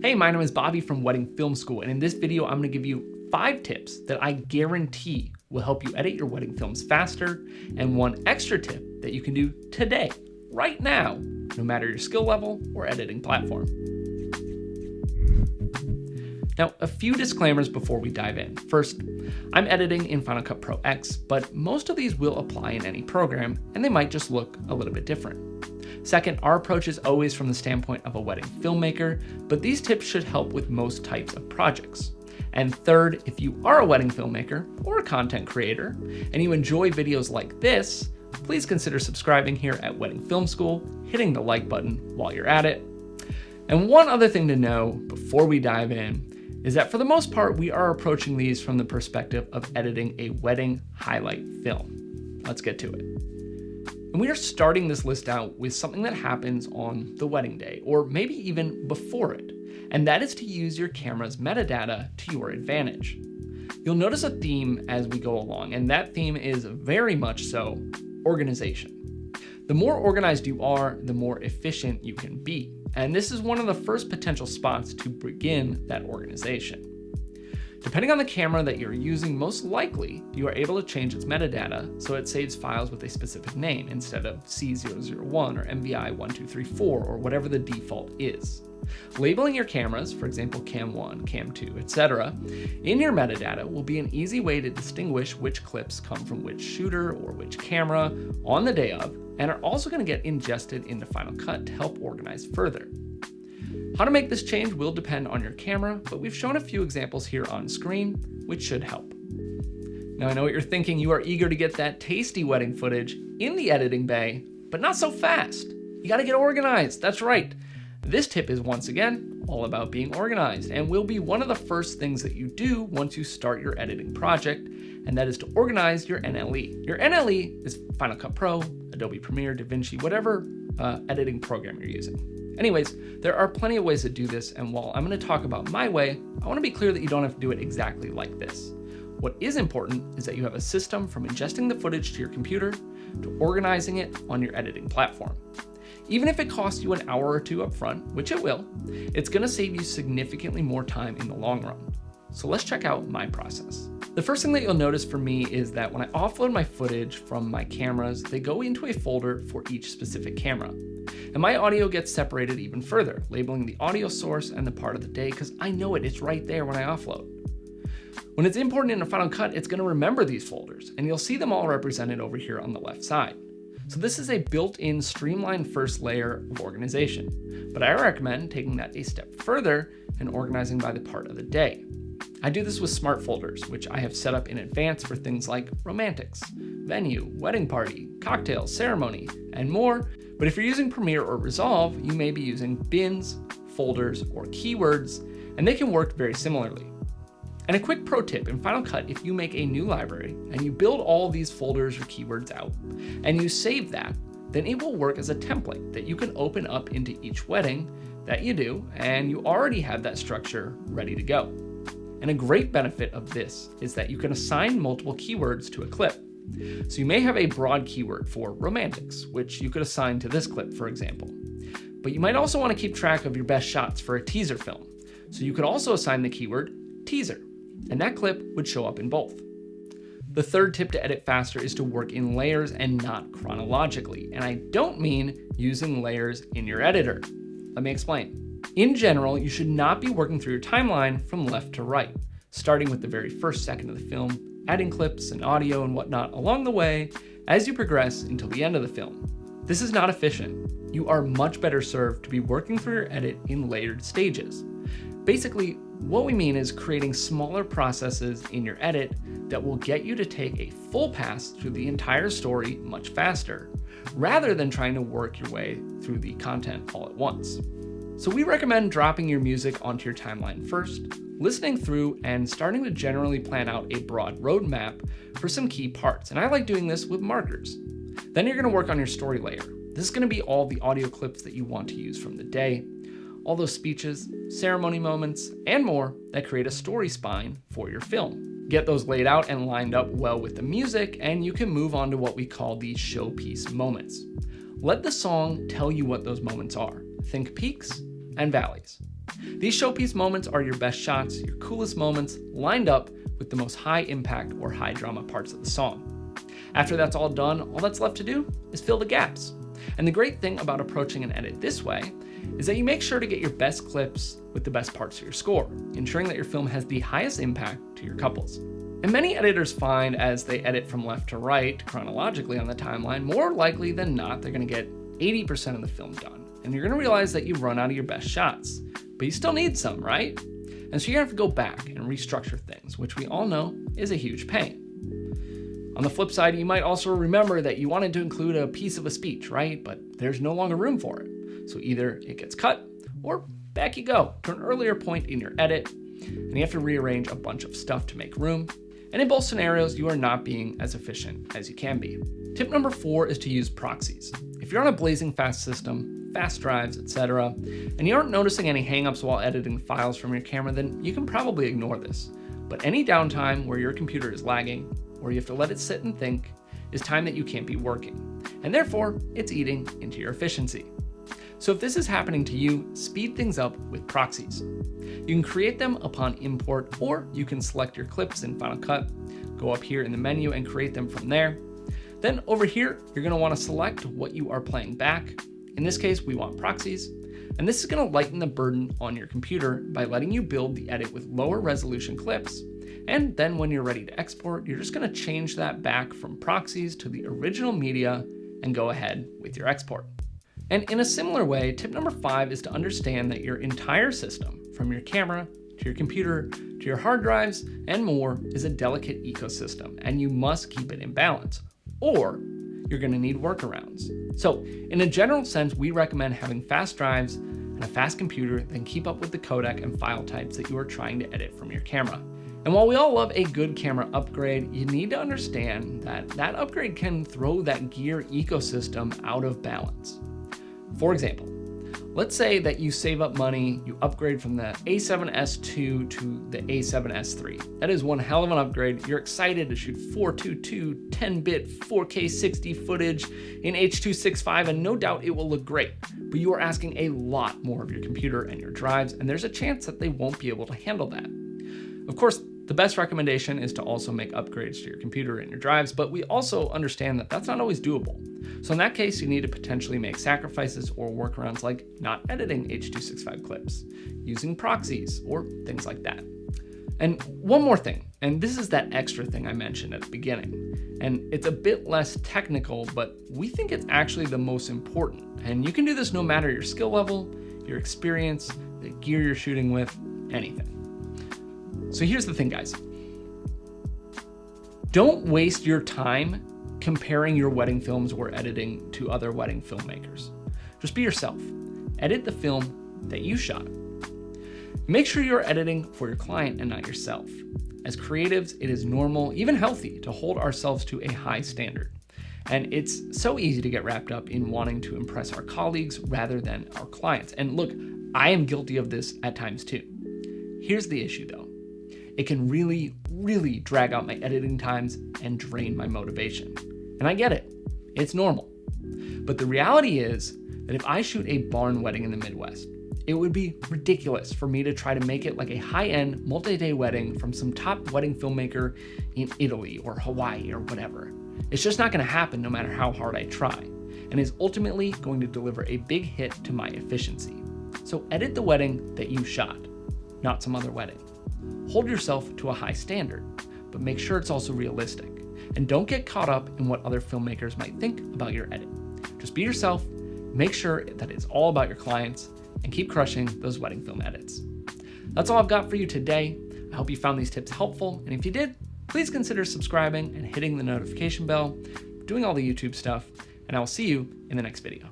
Hey, my name is Bobby from Wedding Film School, and in this video, I'm gonna give you 5 tips that I guarantee will help you edit your wedding films faster, and 1 extra tip that you can do today, right now, no matter your skill level or editing platform. Now, a few disclaimers before we dive in. First, I'm editing in Final Cut Pro X, but most of these will apply in any program, and they might just look a little bit different. Second, our approach is always from the standpoint of a wedding filmmaker, but these tips should help with most types of projects. And third, if you are a wedding filmmaker or a content creator, and you enjoy videos like this, please consider subscribing here at Wedding Film School, hitting the like button while you're at it. And one other thing to know before we dive in is that for the most part, we are approaching these from the perspective of editing a wedding highlight film. Let's get to it. And we are starting this list out with something that happens on the wedding day, or maybe even before it, and that is to use your camera's metadata to your advantage. You'll notice a theme as we go along, and that theme is very much so organization. The more organized you are, the more efficient you can be, and this is one of the first potential spots to begin that organization. Depending on the camera that you're using, most likely you are able to change its metadata so it saves files with a specific name instead of C001 or MVI1234 or whatever the default is. Labeling your cameras, for example Cam 1, Cam 2, etc., in your metadata will be an easy way to distinguish which clips come from which shooter or which camera on the day of, and are also going to get ingested into Final Cut to help organize further. How to make this change will depend on your camera, but we've shown a few examples here on screen, which should help. Now I know what you're thinking, you are eager to get that tasty wedding footage in the editing bay, but not so fast. You gotta get organized, that's right. This tip is once again all about being organized and will be one of the first things that you do once you start your editing project, and that is to organize your NLE. Your NLE is Final Cut Pro, Adobe Premier, Davinci, whatever editing program you're using. Anyways, there are plenty of ways to do this, and while I'm going to talk about my way, I want to be clear that you don't have to do it exactly like this. What is important is that you have a system from ingesting the footage to your computer to organizing it on your editing platform. Even if it costs you an hour or 2 up front, which it will, it's going to save you significantly more time in the long run. So let's check out my process. The first thing that you'll notice for me is that when I offload my footage from my cameras, they go into a folder for each specific camera. And my audio gets separated even further, labeling the audio source and the part of the day because I know it's right there when I offload. When it's imported into Final Cut, it's going to remember these folders, and you'll see them all represented over here on the left side. So this is a built-in streamline first layer of organization, but I recommend taking that a step further and organizing by the part of the day. I do this with smart folders, which I have set up in advance for things like romantics, venue, wedding party, cocktails, ceremony, and more. But if you're using Premiere or Resolve, you may be using bins, folders, or keywords, and they can work very similarly. And a quick pro tip, in Final Cut, if you make a new library and you build all these folders or keywords out, and you save that, then it will work as a template that you can open up into each wedding that you do, and you already have that structure ready to go. And a great benefit of this is that you can assign multiple keywords to a clip. So you may have a broad keyword for romantics, which you could assign to this clip, for example. But you might also want to keep track of your best shots for a teaser film. So you could also assign the keyword teaser, and that clip would show up in both. The third tip to edit faster is to work in layers and not chronologically. And I don't mean using layers in your editor. Let me explain. In general, you should not be working through your timeline from left to right, starting with the very first second of the film, adding clips and audio and whatnot along the way as you progress until the end of the film. This is not efficient. You are much better served to be working through your edit in layered stages. Basically, what we mean is creating smaller processes in your edit that will get you to take a full pass through the entire story much faster, rather than trying to work your way through the content all at once. So we recommend dropping your music onto your timeline first, listening through, and starting to generally plan out a broad roadmap for some key parts. And I like doing this with markers. Then you're going to work on your story layer. This is going to be all the audio clips that you want to use from the day, all those speeches, ceremony moments, and more that create a story spine for your film. Get those laid out and lined up well with the music, and you can move on to what we call the showpiece moments. Let the song tell you what those moments are. Think peaks and valleys. These showpiece moments are your best shots, your coolest moments, lined up with the most high impact or high drama parts of the song. After that's all done, all that's left to do is fill the gaps. And the great thing about approaching an edit this way is that you make sure to get your best clips with the best parts of your score, ensuring that your film has the highest impact to your couples. And many editors find as they edit from left to right chronologically on the timeline, more likely than not, they're going to get 80% of the film done. And you're going to realize that you run out of your best shots, but you still need some, right? And so you're going to have to go back and restructure things, which we all know is a huge pain. On the flip side, you might also remember that you wanted to include a piece of a speech, right? But there's no longer room for it. So either it gets cut or back you go to an earlier point in your edit, and you have to rearrange a bunch of stuff to make room. And in both scenarios, you are not being as efficient as you can be. Tip number 4 is to use proxies. If you're on a blazing fast system, fast drives, etc., and you aren't noticing any hangups while editing files from your camera, then you can probably ignore this. But any downtime where your computer is lagging, or you have to let it sit and think, is time that you can't be working. And therefore, it's eating into your efficiency. So if this is happening to you, speed things up with proxies. You can create them upon import, or you can select your clips in Final Cut, go up here in the menu and create them from there. Then over here, you're gonna wanna select what you are playing back. In this case, we want proxies. And this is gonna lighten the burden on your computer by letting you build the edit with lower resolution clips. And then when you're ready to export, you're just gonna change that back from proxies to the original media and go ahead with your export. And in a similar way, tip number 5 is to understand that your entire system, from your camera to your computer to your hard drives and more, is a delicate ecosystem, and you must keep it in balance, or you're gonna need workarounds. So in a general sense, we recommend having fast drives and a fast computer that can keep up with the codec and file types that you are trying to edit from your camera. And while we all love a good camera upgrade, you need to understand that that upgrade can throw that gear ecosystem out of balance. For example, let's say that you save up money, you upgrade from the A7S II to the A7S III. That is one hell of an upgrade. You're excited to shoot 422, 10-bit, 4K 60 footage in H.265, and no doubt it will look great. But you are asking a lot more of your computer and your drives, and there's a chance that they won't be able to handle that. Of course, the best recommendation is to also make upgrades to your computer and your drives, but we also understand that that's not always doable. So in that case, you need to potentially make sacrifices or workarounds like not editing H.265 clips, using proxies, or things like that. And one more thing, and this is that extra thing I mentioned at the beginning, and it's a bit less technical, but we think it's actually the most important. And you can do this no matter your skill level, your experience, the gear you're shooting with, anything. So here's the thing, guys. Don't waste your time comparing your wedding films or editing to other wedding filmmakers. Just be yourself. Edit the film that you shot. Make sure you're editing for your client and not yourself. As creatives, it is normal, even healthy, to hold ourselves to a high standard. And it's so easy to get wrapped up in wanting to impress our colleagues rather than our clients. And look, I am guilty of this at times too. Here's the issue though. It can really, really drag out my editing times and drain my motivation. And I get it, it's normal. But the reality is that if I shoot a barn wedding in the Midwest, it would be ridiculous for me to try to make it like a high-end multi-day wedding from some top wedding filmmaker in Italy or Hawaii or whatever. It's just not gonna happen no matter how hard I try, and is ultimately going to deliver a big hit to my efficiency. So edit the wedding that you shot, not some other wedding. Hold yourself to a high standard, but make sure it's also realistic. And don't get caught up in what other filmmakers might think about your edit. Just be yourself, make sure that it's all about your clients, and keep crushing those wedding film edits. That's all I've got for you today. I hope you found these tips helpful, and if you did, please consider subscribing and hitting the notification bell, doing all the YouTube stuff, and I will see you in the next video.